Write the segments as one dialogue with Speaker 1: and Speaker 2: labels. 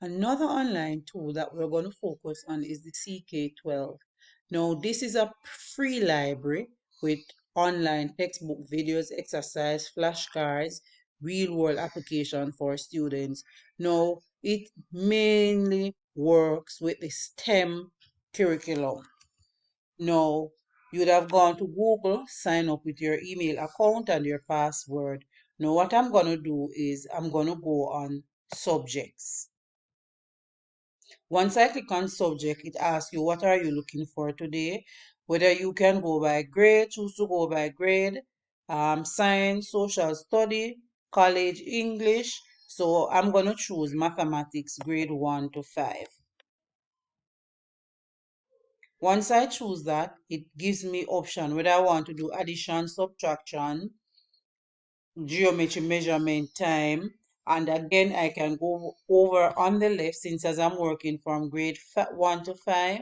Speaker 1: Another online tool that we're going to focus on is the CK12. Now, this is a free library with online textbook videos, exercise, flashcards, real-world application for students. Now, it mainly works with the STEM curriculum. Now, you'd have gone to Google, sign up with your email account and your password. Now, what I'm going to do is I'm going to go on subjects. Once I click on subject, it asks you what are you looking for today, whether you can go by grade, choose to go by grade, science, social study, college English. So I'm going to choose mathematics grade 1 to 5. Once I choose that, it gives me option whether I want to do addition, subtraction, geometry, measurement, time, and again I can go over on the left since as I'm working from grade 1 to 5,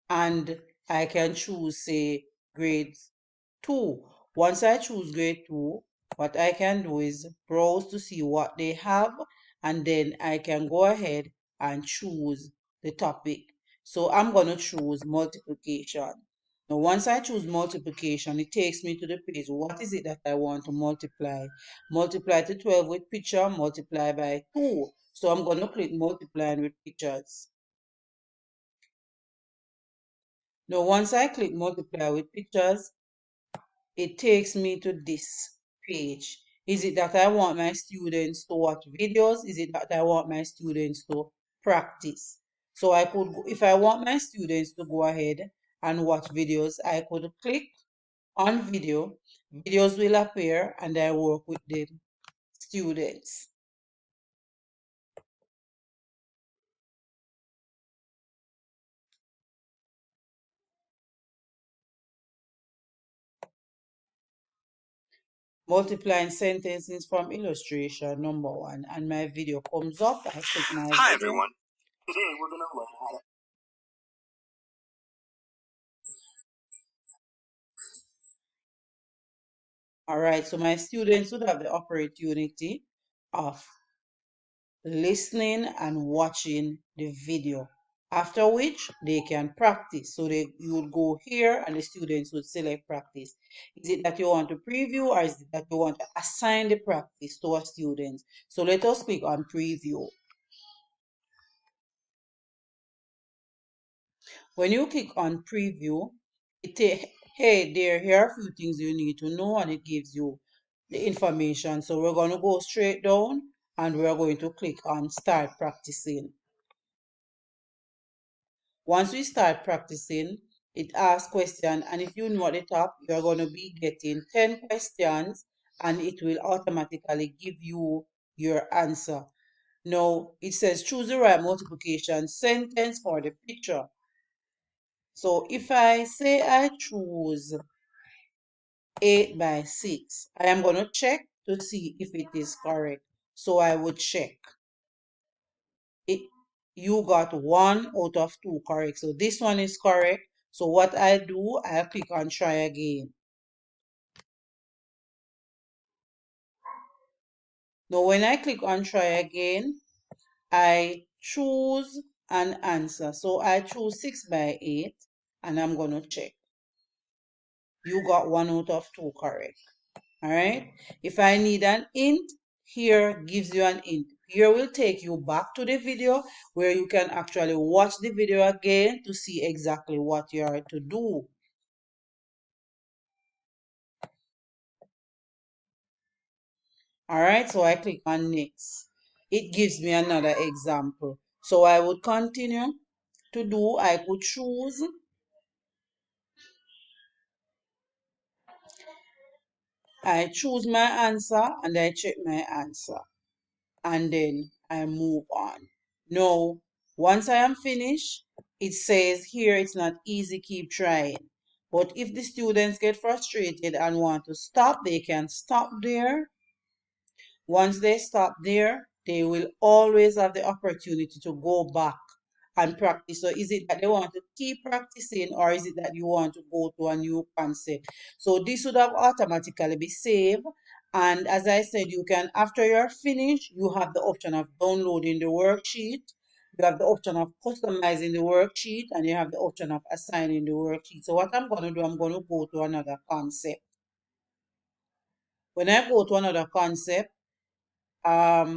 Speaker 1: and I can choose say grade 2. Once I choose grade 2, what I can do is browse to see what they have, and then I can go ahead and choose the topic. So I'm going to choose multiplication. Now once I choose multiplication, it takes me to the page. What is it that I want to multiply? Multiply to 12 with picture, multiply by 2. So I'm going to click multiplying with pictures. Now once I click multiply with pictures, it takes me to this page. Is it that I want my students to watch videos? Is it that I want my students to practice? So I could, if I want my students to go ahead and watch videos, I could click on video. Videos will appear and I work with the students. Multiplying sentences from illustration number 1, and my video comes up. I click my
Speaker 2: Hi
Speaker 1: video.
Speaker 2: everyone. Today we're gonna learn how to
Speaker 1: All right, so my students would have the opportunity of listening and watching the video, after which they can practice. So you would go here and the students would select practice. Is it that you want to preview, or is it that you want to assign the practice to a student? So let us click on preview. When you click on preview, hey there, here are a few things you need to know, and it gives you the information. So we're going to go straight down and we're going to click on start practicing. Once we start practicing, it asks question, and if you know at the top, you're going to be getting 10 questions and it will automatically give you your answer. Now, it says choose the right multiplication sentence for the picture. So if I say I choose 8 by 6, I am going to check to see if it is correct. So I would check. You got 1 out of 2 correct. So this one is correct. So what I do, I click on try again. Now when I click on try again, I choose an answer. So I choose 6 by 8 and I'm going to check. You got 1 out of 2 correct. All right. If I need an hint, here gives you an hint. Here will take you back to the video where you can actually watch the video again to see exactly what you are to do. All right, so I click on next. It gives me another example. So I would continue to do, I could choose, I choose my answer and I check my answer. And then I move on. Now, once I am finished, it says here it's not easy, keep trying. But if the students get frustrated and want to stop, they can stop there. Once they stop there, they will always have the opportunity to go back and practice. So is it that they want to keep practicing, or is it that you want to go to a new concept? So this would have automatically be saved And as I said, you can, after you're finished, you have the option of downloading the worksheet. You have the option of customizing the worksheet, and you have the option of assigning the worksheet. So what I'm going to do, I'm going to go to another concept. When I go to another concept,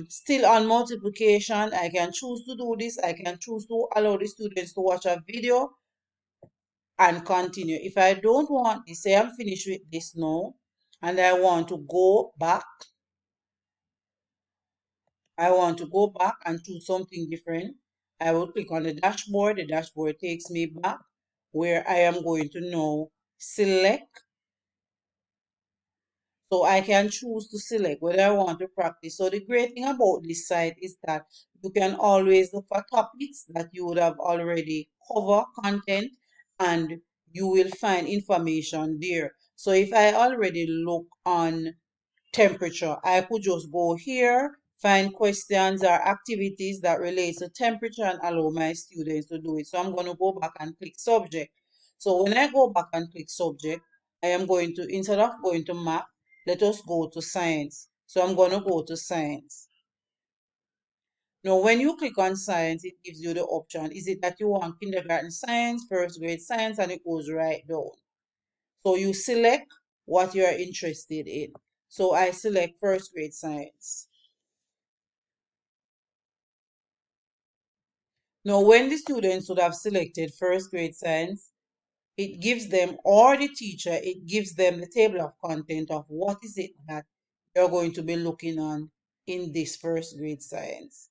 Speaker 1: still on multiplication, I can choose to do this. I can choose to allow the students to watch a video and continue. If I don't want this, say I'm finished with this now, and I want to go back. I want to go back and choose something different. I will click on the dashboard. The dashboard takes me back where I am going to now select. So I can choose to select whether I want to practice. So the great thing about this site is that you can always look for topics that you would have already covered content, and you will find information there. So if I already look on temperature, I could just go here, find questions or activities that relate to temperature and allow my students to do it. So I'm going to go back and click subject. So when I go back and click subject, I am going to, instead of going to math, let us go to science. So I'm going to go to science. Now, when you click on science, it gives you the option. Is it that you want kindergarten science, first grade science, and it goes right down. So you select what you are interested in. So I select first grade science. Now, when the students would have selected first grade science, it gives them, or the teacher, it gives them the table of content of what is it that you're going to be looking on in this first grade science.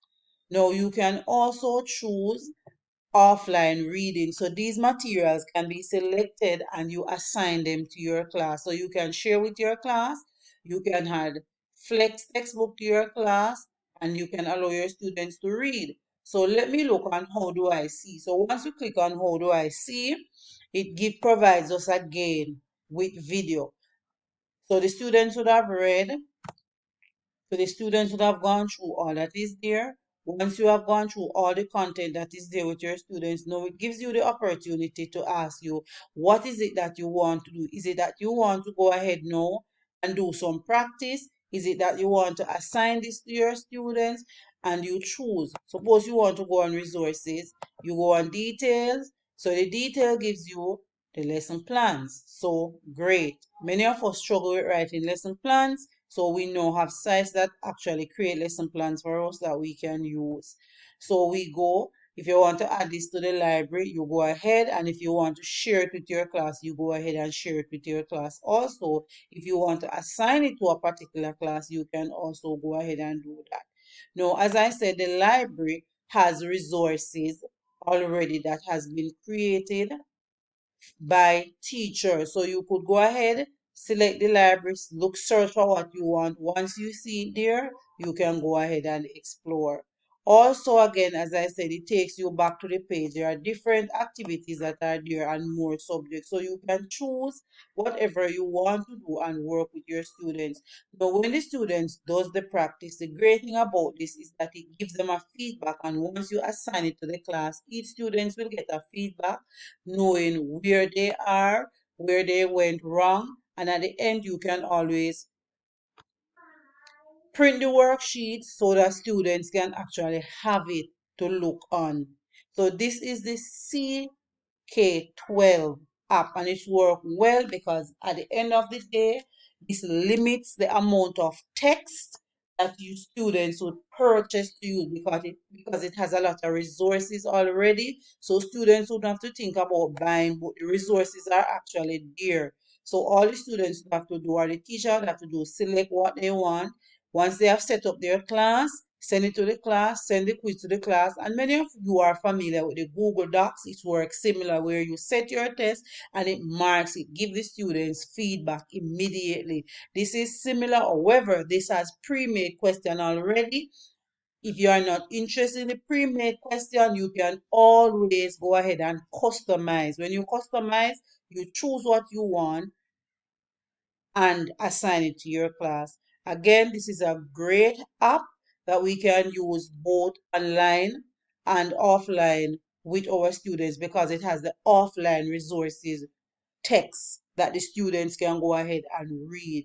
Speaker 1: Now, you can also choose offline reading. So these materials can be selected and you assign them to your class. So you can share with your class, you can add flex textbook to your class, and you can allow your students to read. So let me look on how do I see. So once you click on how do I see, it provides us again with video. So the students would have read, so the students would have gone through all that is there. Once you have gone through all the content that is there with your students, now it gives you the opportunity to ask you, what is it that you want to do? Is it that you want to go ahead now and do some practice? Is it that you want to assign this to your students? And you choose. Suppose you want to go on resources, you go on details. So the detail gives you the lesson plans. So great. Many of us struggle with writing lesson plans. So we now have sites that actually create lesson plans for us that we can use. So we go, if you want to add this to the library, you go ahead. And if you want to share it with your class, you go ahead and share it with your class. Also, if you want to assign it to a particular class, you can also go ahead and do that. Now, as I said, the library has resources already that has been created by teacher. So you could go ahead, select the libraries, look, search for what you want. Once you see it there, you can go ahead and explore. Also, again, as I said, it takes you back to the page. There are different activities that are there and more subjects. So you can choose whatever you want to do and work with your students. But when the students does the practice, the great thing about this is that it gives them a feedback. And once you assign it to the class, each student will get a feedback knowing where they are, where they went wrong, and at the end, you can always print the worksheet so that students can actually have it to look on. So this is the CK12 app, and it's worked well because at the end of the day, this limits the amount of text that you students would purchase to use because it has a lot of resources already. So students would have to think about buying, but the resources are actually there. So all the students have to do, or the teacher have to do, select what they want. Once they have set up their class, send it to the class, send the quiz to the class. And many of you are familiar with the Google Docs. It works similar where you set your test and it marks it, give the students feedback immediately. This is similar, however, this has pre-made question already. If you are not interested in the pre-made question, you can always go ahead and customize. When you customize, you choose what you want and assign it to your class. Again, this is a great app that we can use both online and offline with our students because it has the offline resources text that the students can go ahead and read